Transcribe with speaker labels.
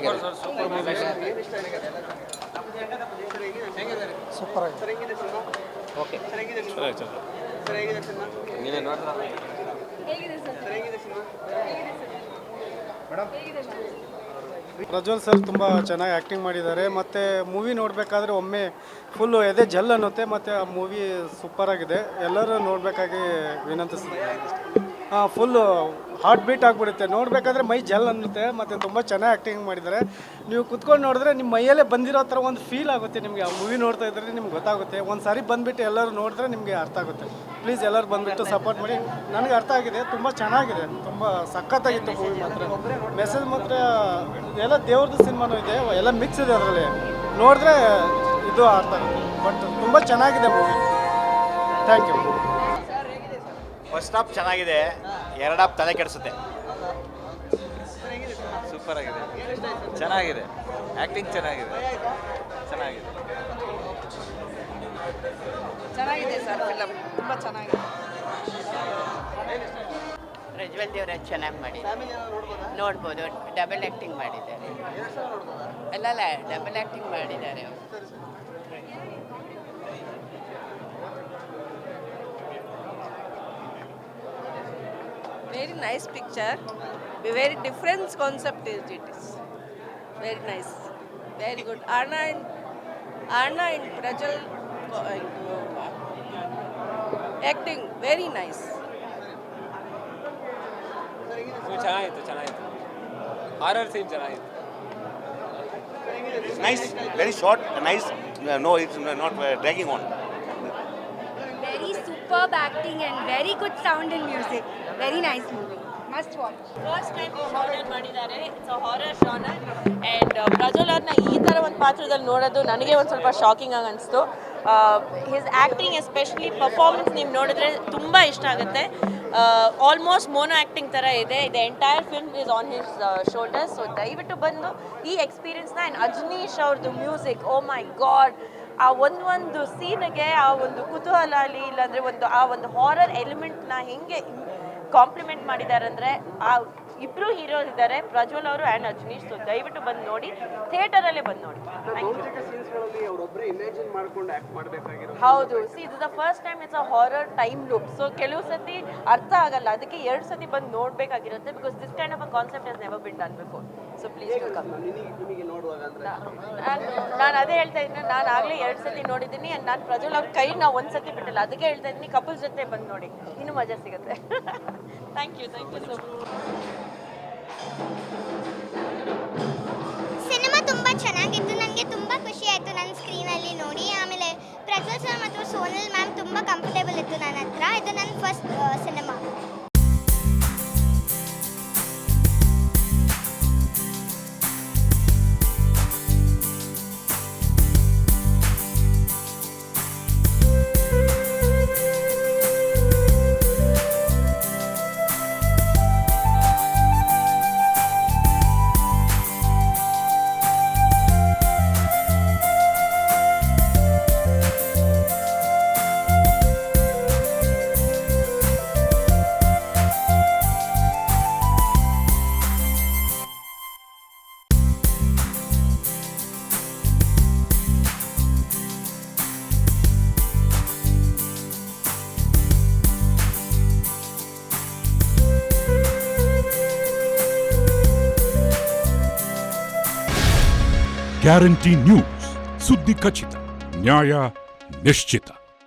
Speaker 1: ಚೆನ್ನಾಗಿದೆ.
Speaker 2: ಸೂಪರ್ ಆಗಿದೆ.
Speaker 1: ಓಕೆ
Speaker 3: ನೀವೇ ನೋಡಿದ್ರ
Speaker 2: ಪ್ರಜ್ವಲ್ ಸರ್ ತುಂಬ ಚೆನ್ನಾಗಿ ಆ್ಯಕ್ಟಿಂಗ್ ಮಾಡಿದ್ದಾರೆ. ಮತ್ತು ಮೂವಿ ನೋಡಬೇಕಾದ್ರೆ ಒಮ್ಮೆ ಫುಲ್ಲು ಎದೆ ಜಲ್ ಅನ್ನುತ್ತೆ. ಮತ್ತು ಆ ಮೂವಿ ಸೂಪರಾಗಿದೆ, ಎಲ್ಲರೂ ನೋಡಬೇಕಾಗಿ ವಿನಂತಿಸ್ತೀನಿ. ಫುಲ್ಲು ಹಾರ್ಟ್ ಬೀಟ್ ಆಗಿಬಿಡುತ್ತೆ ನೋಡಬೇಕಾದ್ರೆ, ಮೈ ಜಲ್ ಅನ್ನುತ್ತೆ. ಮತ್ತು ತುಂಬ ಚೆನ್ನಾಗಿ ಆ್ಯಕ್ಟಿಂಗ್ ಮಾಡಿದ್ದಾರೆ. ನೀವು ಕುತ್ಕೊಂಡು ನೋಡಿದ್ರೆ ನಿಮ್ಮ ಮೈಯಲ್ಲೇ ಬಂದಿರೋ ಥರ ಒಂದು ಫೀಲ್ ಆಗುತ್ತೆ ನಿಮಗೆ. ಆ ಮೂವಿ ನೋಡ್ತಾ ಇದ್ದರೆ ನಿಮ್ಗೆ ಗೊತ್ತಾಗುತ್ತೆ. ಒಂದು ಸಾರಿ ಬಂದುಬಿಟ್ಟು ಎಲ್ಲರೂ ನೋಡಿದ್ರೆ ನಿಮಗೆ ಅರ್ಥ ಆಗುತ್ತೆ. ಪ್ಲೀಸ್ ಎಲ್ಲರೂ ಬಂದುಬಿಟ್ಟು ಸಪೋರ್ಟ್ ಮಾಡಿ. ನನಗೆ ಅರ್ಥ ಆಗಿದೆ, ತುಂಬ ಚೆನ್ನಾಗಿದೆ, ತುಂಬ ಸಖತ್ತಾಗಿತ್ತು ಮೂವಿ. ಮಾತ್ರ ಮೆಸೇಜ್ ಮಾತ್ರ ಎಲ್ಲ ದೇವ್ರದ್ದು ಸಿನಿಮಾನೂ ಇದೆ, ಎಲ್ಲ ಮಿಕ್ಸ್ ಇದೆ ಅದರಲ್ಲಿ. ನೋಡಿದ್ರೆ ಇದು ಅರ್ಥ ಆಗುತ್ತೆ. ಬಟ್ ತುಂಬ ಚೆನ್ನಾಗಿದೆ movie. Thank you.
Speaker 4: First half ಚೆನ್ನಾಗಿದೆ, ಎರಡು ಹಾಫ್ ತಲೆ ಕೆಡಿಸುತ್ತೆ.
Speaker 3: ಸೂಪರ್ ಆಗಿದೆ, ಚೆನ್ನಾಗಿದೆ, ಆ್ಯಕ್ಟಿಂಗ್ ಚೆನ್ನಾಗಿದೆ, ಚೆನ್ನಾಗಿದೆ.
Speaker 5: ಚೆನ್ನಾಗಿದೆ ಸರ್, ಫಿಲಮ್ ತುಂಬ ಚೆನ್ನಾಗಿದೆ.
Speaker 6: ಪ್ರಜ್ವಲ್ ದೇವರಾಜ್ ಚೆನ್ನಾಗಿ ಮಾಡಿದ್ದಾರೆ, ನೋಡ್ಬೋದು. ಡಬಲ್ ಆ್ಯಕ್ಟಿಂಗ್ ಮಾಡಿದ್ದಾರೆ, ಅಲ್ಲ ಡಬಲ್ ಆ್ಯಕ್ಟಿಂಗ್ ಮಾಡಿದ್ದಾರೆ ಅವರು.
Speaker 5: Very nice picture, very different concept is it is. Very nice, very good. Anna and Prajal acting very nice.
Speaker 3: ಚೆನ್ನಾಗಿತ್ತು, ಹಾರರ್ ಸೀನ್ ಚೆನ್ನಾಗಿತ್ತು.
Speaker 4: Nice, very short, nice. No, it's not dragging on.
Speaker 7: Very superb acting and very good sound and music. Very nice movie. Must watch.
Speaker 8: First time genre ಮಾಡಿದ್ದಾರೆ. It's a horror genre and Prajwal ಅವ್ರನ್ನ ಈ ಥರ ಒಂದು ಪಾತ್ರದಲ್ಲಿ ನೋಡೋದು ನನಗೆ ಒಂದು ಸ್ವಲ್ಪ ಶಾಕಿಂಗ್ ಆಗಿ ಅನಿಸ್ತು. ಹಿಸ್ ಆ್ಯಕ್ಟಿಂಗ್ ಎಸ್ಪೆಷಲಿ ಪರ್ಫಾರ್ಮೆನ್ಸ್ ನೀವು ನೋಡಿದ್ರೆ ತುಂಬ ಇಷ್ಟ ಆಗುತ್ತೆ. ಆಲ್ಮೋಸ್ಟ್ ಮೋನೋ ಆ್ಯಕ್ಟಿಂಗ್ ಥರ ಇದೆ. The entire film is on his shoulders. So ದಯವಿಟ್ಟು ಬಂದು ಈ ಎಕ್ಸ್ಪೀರಿಯನ್ಸ್ನ. ಆ್ಯಂಡ್ ಅಜ್ನೀಶ್ ಅವ್ರದ್ದು ಮ್ಯೂಸಿಕ್, ಓ ಮೈ ಗಾಡ್, ಆ ಒಂದು ಸೀನಿಗೆ ಆ ಒಂದು ಕುತೂಹಲ ಅಲ್ಲಿ, ಇಲ್ಲಾಂದರೆ ಆ ಒಂದು ಹಾರರ್ ಎಲಿಮೆಂಟ್ನ ಹೆಂಗೆ ಕಾಂಪ್ಲಿಮೆಂಟ್ ಮಾಡಿದ್ದಾರೆ ಅಂದರೆ, ಆ ಇಬ್ಬರು ಹೀರೋ ಇದ್ದಾರೆ, ಪ್ರಜ್ವಲ್ ಅವರು ಆ್ಯಂಡ್ ಅಜ್ನೀಶ್. ಸೊ ದಯವಿಟ್ಟು ಬಂದು ನೋಡಿ, ಥಿಯೇಟರಲ್ಲೇ ಬಂದು ನೋಡಿ. ಹೌದು, ಸಿ ಇದು the first time it's a horror time loop. So ಕೆಲವು ಸತಿ ಅರ್ಥ ಆಗಲ್ಲ, ಅದಕ್ಕೆ 2 ಸತಿ ಬಂದು ನೋಡಬೇಕಾಗಿರುತ್ತೆ. Because this kind of a concept has never been done before. So please welcome. ನಾನು ಅದೇ ಹೇಳ್ತಾ ಇದ್ದೀನಿ, ನಾನು ಆಗಲೇ 2 ಸತಿ ನೋಡಿದ್ದೀನಿ. ಆ್ಯಂಡ್ ನಾನು ಪ್ರಜ್ವಲ್ ಅವ್ರ ಕೈ ನಾವು 1 ಸತಿ ಬಿಟ್ಟಿಲ್ಲ. ಅದಕ್ಕೆ ಹೇಳ್ತಾ ಇದ್ದೀನಿ, ಕಪಲ್ ಜೊತೆ ಬಂದು ನೋಡಿ, ಇನ್ನೂ ಮಜಾ ಸಿಗುತ್ತೆ. Thank you so much.
Speaker 7: Cinema ತುಂಬ ಚೆನ್ನಾಗಿತ್ತು, ನನಗೆ ತುಂಬ ಖುಷಿ ಆಯಿತು ನನ್ನ ಸ್ಕ್ರೀನಲ್ಲಿ ನೋಡಿ. ಆಮೇಲೆ ಪ್ರಜ್ವಲ್ ಸರ್ ಮತ್ತು ಸೋನಲ್ ಮ್ಯಾಮ್ ತುಂಬ ಕಂಫರ್ಟೇಬಲ್ ಇತ್ತು ನನ್ನ ಹತ್ರ. ಇದು ನನ್ನ ಫಸ್ಟ್ ಸಿನಿಮಾ.
Speaker 9: ಗ್ಯಾರಂಟಿ ನ್ಯೂಸ್, ಸುದ್ದಿ ಖಚಿತ, ನ್ಯಾಯ ನಿಶ್ಚಿತ.